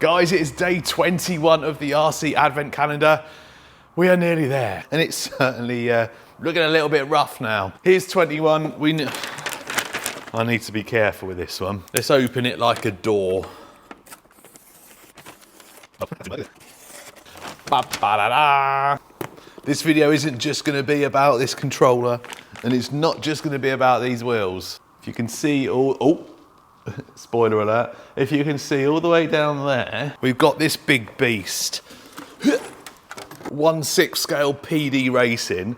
Guys, it is day 21 of the RC Advent Calendar. We are nearly there, and it's certainly looking a little bit rough now. Here's 21. I need to be careful with this one. Let's open it like a door. This video isn't just going to be about this controller, and it's not just going to be about these wheels. If you can see all, spoiler alert, if you can see all the way down there, we've got this big beast. 1/6 scale PD Racing,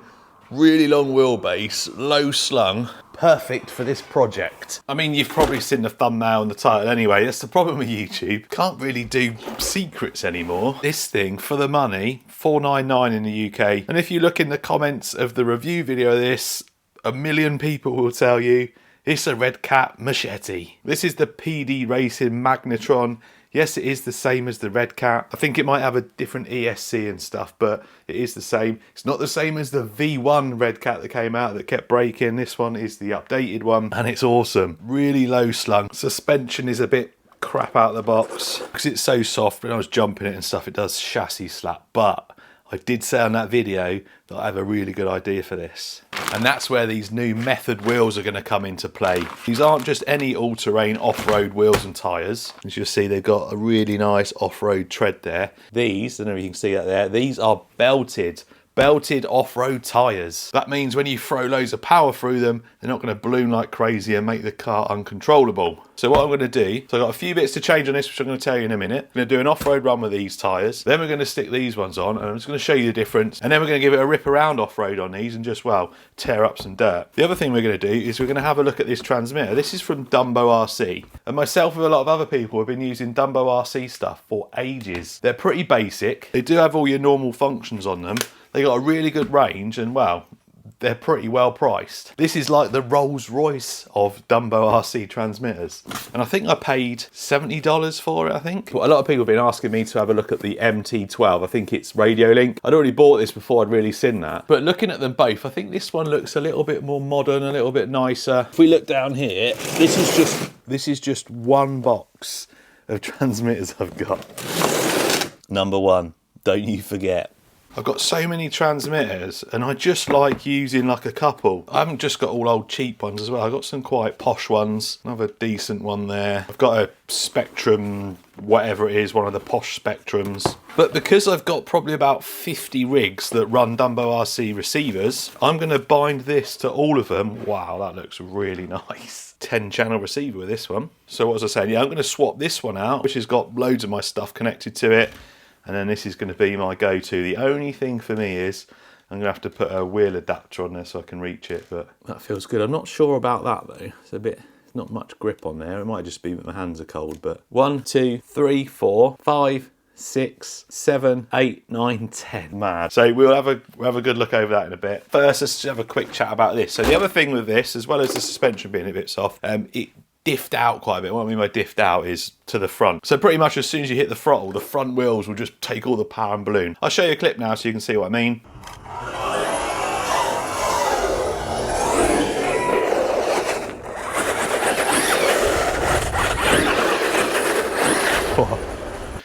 really long wheelbase, low slung, perfect for this project. I mean, you've probably seen the thumbnail and the title anyway. That's the problem with YouTube. Can't really do secrets anymore. This thing, for the money, $499 in the UK. And if you look in the comments of the review video of this, 1 million people will tell you it's a Redcat Machete. This is the PD Racing Magnitron. Yes, it is the same as the Redcat. I think it might have a different ESC and stuff, but it is the same. It's not the same as the V1 Redcat that came out that kept breaking. This one is the updated one, and it's awesome. Really low slung. Suspension is a bit crap out of the box because it's so soft. When I was jumping it and stuff, it does chassis slap, but I did say on that video that I have a really good idea for this. And that's where these new Method wheels are going to come into play. These aren't just any all-terrain off-road wheels and tyres. As you'll see, they've got a really nice off-road tread there. These, I don't know if you can see that there, these are belted off-road tyres. That means when you throw loads of power through them, they're not going to balloon like crazy and make the car uncontrollable. So what I'm going to do, so I've got a few bits to change on this, which I'm going to tell you in a minute. I'm going to do an off-road run with these tyres. Then we're going to stick these ones on, and I'm just going to show you the difference. And then we're going to give it a rip around off-road on these and just, well, tear up some dirt. The other thing we're going to do is we're going to have a look at this transmitter. This is from Dumbo RC. And myself and a lot of other people have been using Dumbo RC stuff for ages. They're pretty basic. They do have all your normal functions on them. They got a really good range and, well, they're pretty well priced. This is like the Rolls Royce of Dumbo RC transmitters. And I think I paid $70 for it, I think. Well, a lot of people have been asking me to have a look at the MT12. I think it's Radio Link. I'd already bought this before I'd really seen that. But looking at them both, I think this one looks a little bit more modern, a little bit nicer. If we look down here, this is just one box of transmitters I've got. Number one, don't you forget. I've got so many transmitters and I just like using like a couple. I haven't just got all old cheap ones as well. I've got some quite posh ones. Another decent one there. I've got a Spectrum, whatever it is, one of the posh Spectrums. But because I've got probably about 50 rigs that run Dumbo RC receivers, I'm going to bind this to all of them. Wow, that looks really nice. 10 channel receiver with this one. So what was I saying? Yeah, I'm going to swap this one out, which has got loads of my stuff connected to it. And then this is going to be my go-to. The only thing for me is I'm going to have to put a wheel adapter on there so I can reach it. But that feels good. I'm not sure about that though. It's not much grip on there. It might just be that my hands are cold. But 1, 2, 3, 4, 5, 6, 7, 8, 9, 10. Mad. So we'll have a good look over that in a bit. First, let's have a quick chat about this. So the other thing with this, as well as the suspension being a bit soft, it diffed out quite a bit. What I mean by diffed out is to the front. So pretty much as soon as you hit the throttle, the front wheels will just take all the power and balloon. I'll show you a clip now so you can see what I mean.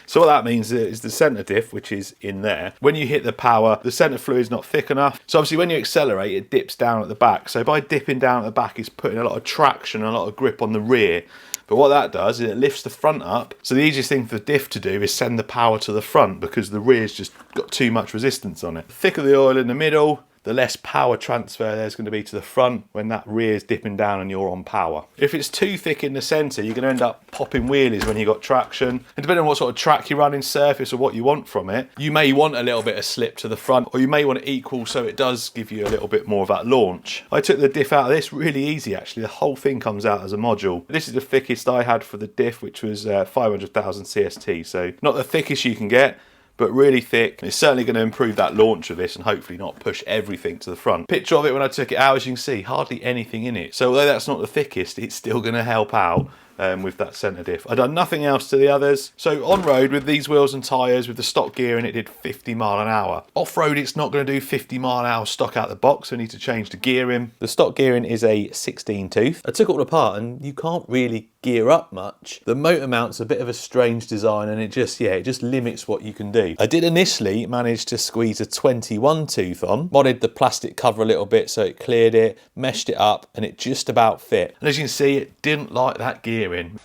So what that means is the centre diff, which is in there, when you hit the power, the centre fluid's not thick enough. So obviously when you accelerate, it dips down at the back. So by dipping down at the back, it's putting a lot of traction, a lot of grip on the rear. But what that does is it lifts the front up. So the easiest thing for the diff to do is send the power to the front because the rear's just got too much resistance on it. The thicker the oil in the middle, the less power transfer there's going to be to the front when that rear's dipping down and you're on power. If it's too thick in the centre, you're going to end up popping wheelies when you've got traction. And depending on what sort of track you're running, surface, or what you want from it, you may want a little bit of slip to the front, or you may want it equal so it does give you a little bit more of that launch. I took the diff out of this really easy actually. The whole thing comes out as a module. This is the thickest I had for the diff, which was 500,000 CST. So not the thickest you can get, but really thick. It's certainly going to improve that launch of this and hopefully not push everything to the front. Picture of it when I took it out, as you can see, hardly anything in it. So although that's not the thickest, it's still going to help out with that centre diff. I've done nothing else to the others. So on road with these wheels and tyres with the stock gearing, it did 50 mile an hour. Off road it's not going to do 50 mile an hour stock out the box, so I need to change the gearing. The stock gearing is a 16 tooth. I took it all apart and you can't really gear up much. The motor mount's a bit of a strange design and it just limits what you can do. I did initially manage to squeeze a 21 tooth on, modded the plastic cover a little bit so it cleared it, meshed it up, and it just about fit. And as you can see, it didn't like that gearing.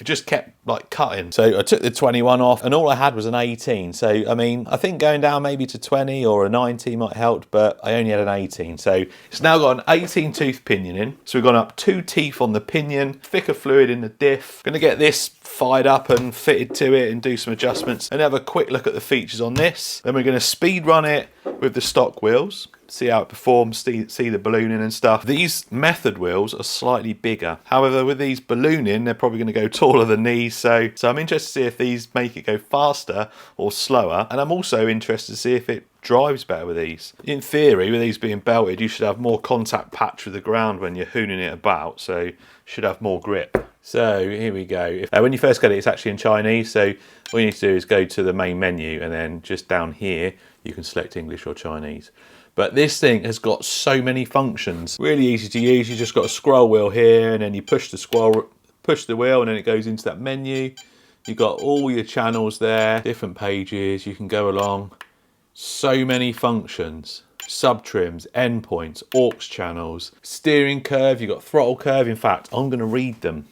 It just kept like cutting. So I took the 21 off and all I had was an 18. So, I mean, I think going down maybe to 20 or a 19 might help, but I only had an 18. So it's now got an 18 tooth pinion in. So we've gone up 2 teeth on the pinion, thicker fluid in the diff. Gonna get this fired up and fitted to it and do some adjustments and have a quick look at the features on this. Then we're gonna speed run it with the stock wheels, see how it performs, see the ballooning and stuff. These Method wheels are slightly bigger. However, with these ballooning, they're probably going to go taller than these. So I'm interested to see if these make it go faster or slower. And I'm also interested to see if it drives better with these. In theory, with these being belted, you should have more contact patch with the ground when you're hooning it about. So you should have more grip. So here we go. When you first get it, it's actually in Chinese. So all you need to do is go to the main menu and then just down here, you can select English or Chinese. But this thing has got so many functions. Really easy to use. You just got a scroll wheel here and then you push the wheel and then it goes into that menu. You've got all your channels there, different pages, you can go along. So many functions. Sub-trims, endpoints, aux channels, steering curve, you've got throttle curve. In fact, I'm going to read them.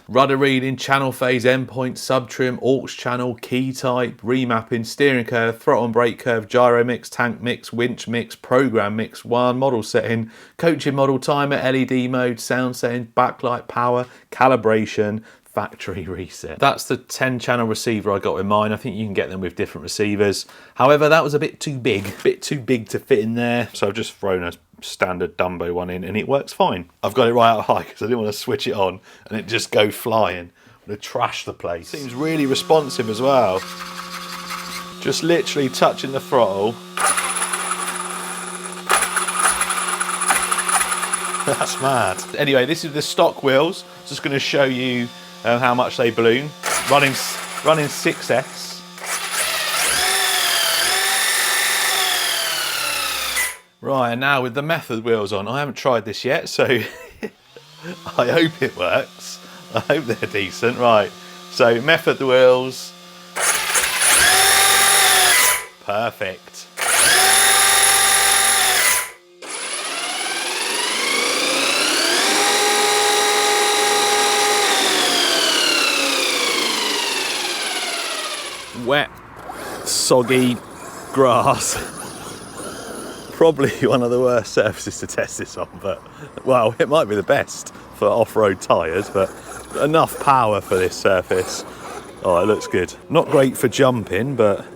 Rudder reading, channel phase, endpoint, sub-trim, aux channel, key type, remapping, steering curve, throttle and brake curve, gyro mix, tank mix, winch mix, program mix, model setting, coaching model timer, LED mode, sound setting, backlight power, calibration, factory reset. That's the 10 channel receiver I got with mine. I think you can get them with different receivers. However, that was a bit too big to fit in there. So I've just thrown a standard Dumbo one in and it works fine. I've got it right out high because I didn't want to switch it on and it just go flying. I'm going to trash the place. Seems really responsive as well. Just literally touching the throttle. That's mad. Anyway, this is the stock wheels. Just going to show you how much they balloon. Running 6S. Right, and now with the Method wheels on, I haven't tried this yet, so I hope it works. I hope they're decent. Right, so Method wheels. Perfect. Wet, soggy grass. Probably one of the worst surfaces to test this on, but well, it might be the best for off-road tyres, but enough power for this surface. Oh, it looks good. Not great for jumping, but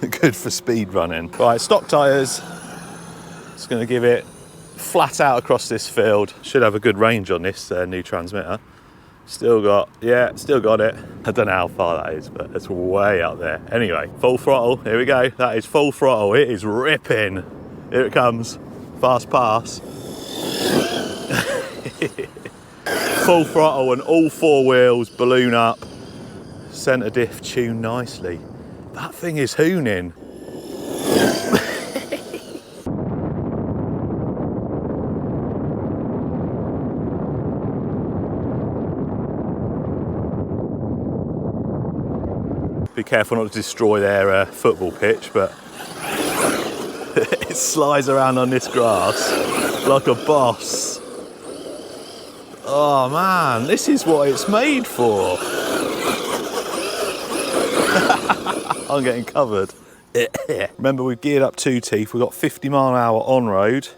good for speed running. Right, stock tyres. Just going to give it flat out across this field. Should have a good range on this new transmitter. Still got it. I don't know how far that is, but it's way up there. Anyway, full throttle, here we go. That is full throttle, it is ripping. Here it comes, fast pass. Full throttle and all 4 wheels balloon up. Centre diff tuned nicely. That thing is hooning. Be careful not to destroy their football pitch, but it slides around on this grass like a boss. Oh man, this is what it's made for. I'm getting covered. Remember, we've geared up 2 teeth. We've got 50 mile an hour on road.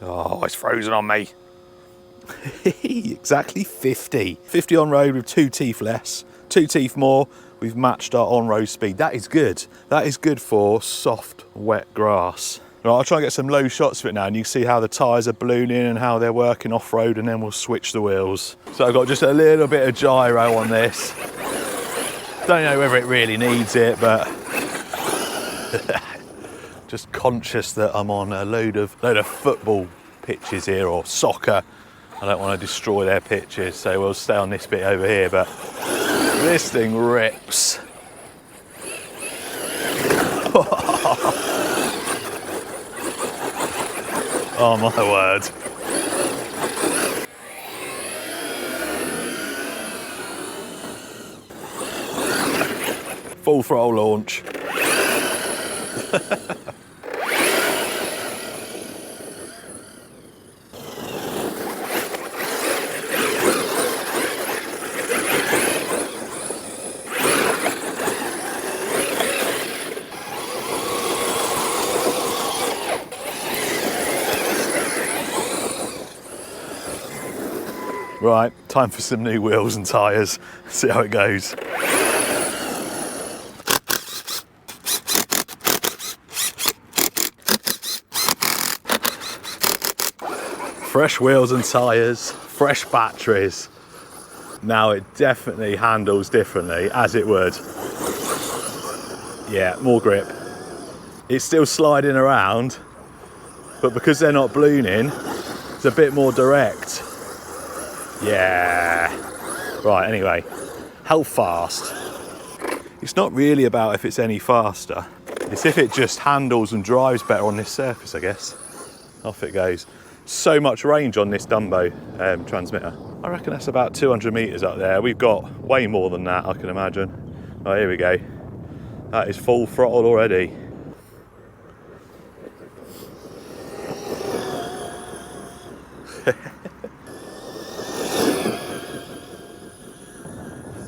Oh, it's frozen on me. Exactly 50. 50 on road with 2 teeth less. 2 teeth more, we've matched our on-road speed. That is good. That is good for soft, wet grass. Right, I'll try and get some low shots of it now and you can see how the tyres are ballooning and how they're working off-road, and then we'll switch the wheels. So I've got just a little bit of gyro on this. Don't know whether it really needs it, but just conscious that I'm on a load of football pitches here, or soccer. I don't want to destroy their pitches, so we'll stay on this bit over here, but this thing rips. Oh my word. Full throttle launch. Right, time for some new wheels and tyres. See how it goes. Fresh wheels and tyres, fresh batteries. Now it definitely handles differently, as it would. Yeah, more grip. It's still sliding around, but because they're not ballooning, it's a bit more direct. Yeah. Right, anyway, how fast? It's not really about if it's any faster. It's if it just handles and drives better on this surface, I guess. Off it goes. So much range on this Dumbo transmitter. I reckon that's about 200 metres up there. We've got way more than that, I can imagine. Oh, here we go. That is full throttle already.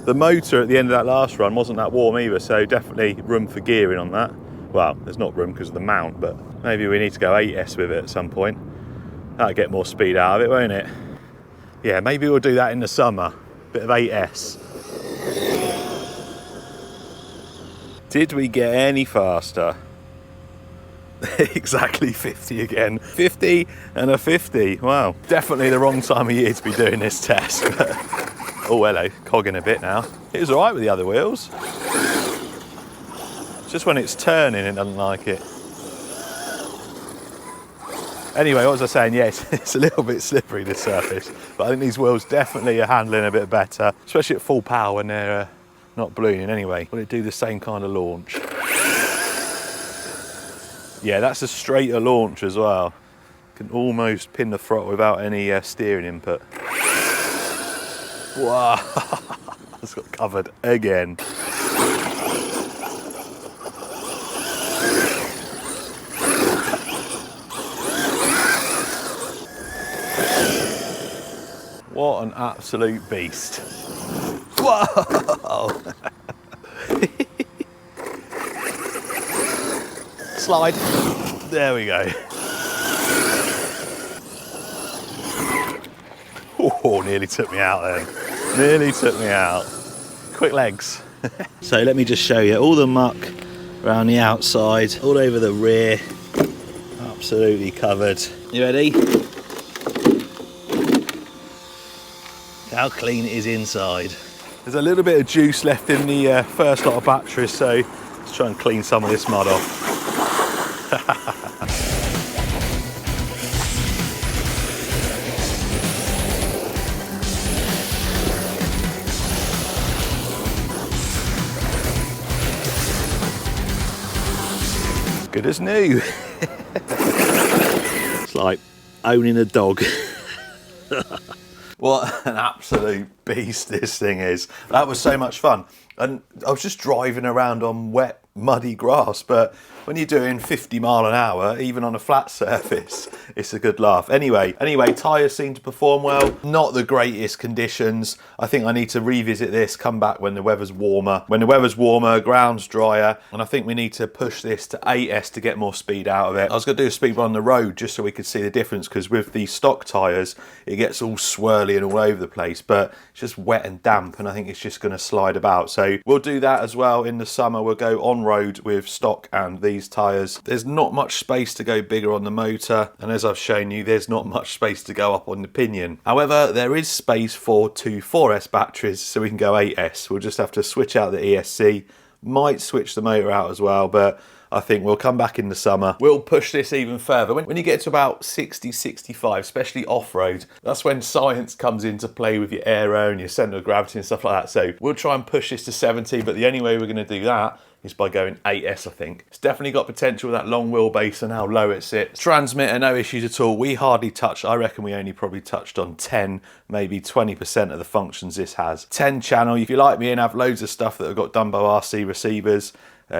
The motor at the end of that last run wasn't that warm either, so definitely room for gearing on that. Well, there's not room because of the mount, but maybe we need to go 8S with it at some point. That'll get more speed out of it, won't it? Yeah, maybe we'll do that in the summer. Bit of 8S. Did we get any faster? Exactly 50 again. 50 and a 50. Wow. Definitely the wrong time of year to be doing this test. Oh, hello. Cogging a bit now. It was all right with the other wheels. It's just when it's turning, it doesn't like it. Anyway, what was I saying? Yes, it's a little bit slippery, this surface, but I think these wheels definitely are handling a bit better, especially at full power when they're not ballooning anyway. Will it do the same kind of launch? Yeah, that's a straighter launch as well. Can almost pin the throttle without any steering input. Wow, it's got covered again. What an absolute beast. Whoa! Slide. There we go. Oh, nearly took me out then. Nearly took me out. Quick legs. So let me just show you all the muck around the outside, all over the rear. Absolutely covered. You ready? How clean it is inside. There's a little bit of juice left in the first lot of batteries, so let's try and clean some of this mud off. Good as new. It's like owning a dog. What an absolute beast this thing is. That was so much fun. And I was just driving around on wet, muddy grass, but when you're doing 50 mile an hour, even on a flat surface, it's a good laugh. Anyway, tyres seem to perform well. Not the greatest conditions. I think I need to revisit this, come back when the weather's warmer. When the weather's warmer, ground's drier, and I think we need to push this to 8S to get more speed out of it. I was going to do a speed run on the road just so we could see the difference, because with the stock tyres, it gets all swirly and all over the place, but it's just wet and damp, and I think it's just going to slide about. So we'll do that as well in the summer. We'll go on road with stock and these tyres. There's not much space to go bigger on the motor, and as I've shown you, there's not much space to go up on the pinion. However, there is space for two 4S batteries, so we can go 8S. We'll just have to switch out the ESC, might switch the motor out as well, but I think we'll come back in the summer. We'll push this even further. When you get to about 60, 65, especially off-road, that's when science comes into play with your aero and your centre of gravity and stuff like that. So we'll try and push this to 70, but the only way we're going to do that is by going 8S, I think. It's definitely got potential with that long wheelbase and how low it sits. Transmitter, no issues at all. We hardly touched, I reckon we only probably touched on 10, maybe 20% of the functions this has. 10 channel, if you like me and have loads of stuff that have got Dumbo RC receivers,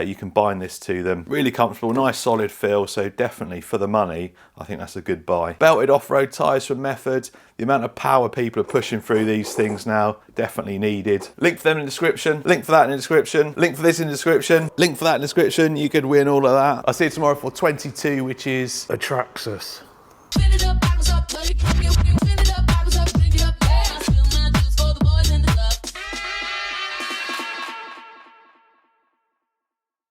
you can bind this to them. Really comfortable, nice solid feel, so definitely for the money, I think that's a good buy. Belted off-road tyres from Method. The amount of power people are pushing through these things now, definitely needed. Link for them in the description, link for that in the description, link for this in the description, link for that in the description. You could win all of that. I'll see you tomorrow for 22, which is a Traxxas.